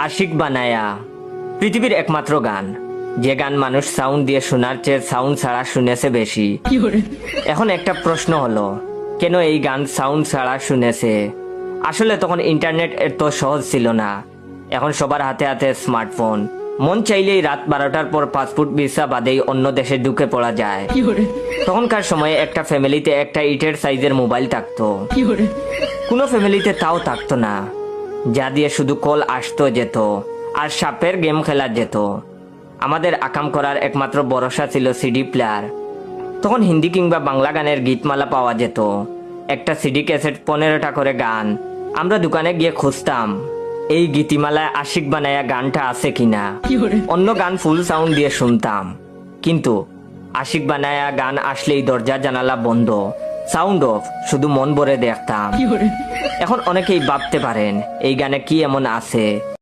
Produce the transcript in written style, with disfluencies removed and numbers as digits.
আশিক বানায়া পৃথিবীর একমাত্র গান, যে গান মানুষ সাউন্ড দিয়ে শোনার চেয়ে সাউন্ড ছাড়া শুনেছে বেশি। এখন একটা প্রশ্ন হলো, কেন এই গান সাউন্ড ছাড়া শুনেছে? আসলে তখন ইন্টারনেট এত সহজ ছিল না। এখন সবার হাতে হাতে স্মার্টফোন, মন চাইলেই রাত 12টার পর পাসপোর্ট ভিসা বাদেই অন্য দেশে ঢুকে পড়া যায়। তখনকার সময়ে একটা ফ্যামিলিতে একটা ইটের সাইজের মোবাইল থাকতো, কোনো ফ্যামিলিতে তাও থাকতো না, যা দিয়ে শুধু কল আসতো যেত আর সাপের গেম খেলা যেত। আমাদের আকাম করার একমাত্র ভরসা ছিল সিডি প্লেয়ার। তখন হিন্দি কিংবা বাংলা গানের গীতমালা পাওয়া যেত, একটা সিডি ক্যাসেট 15টা করে গান। আমরা দোকানে গিয়ে খুঁজতাম এই গীতিমালায় আশিক বানায়া গানটা আছে কিনা। অন্য গান ফুল সাউন্ড দিয়ে শুনতাম, কিন্তু আশিক বানায়া গান আসলেই দরজা জানালা বন্ধ, সাউন্ড অফ, শুধু মন ভরে দেখতাম। এখন অনেকেই ভাবতে পারেন এই গানে কি এমন আছে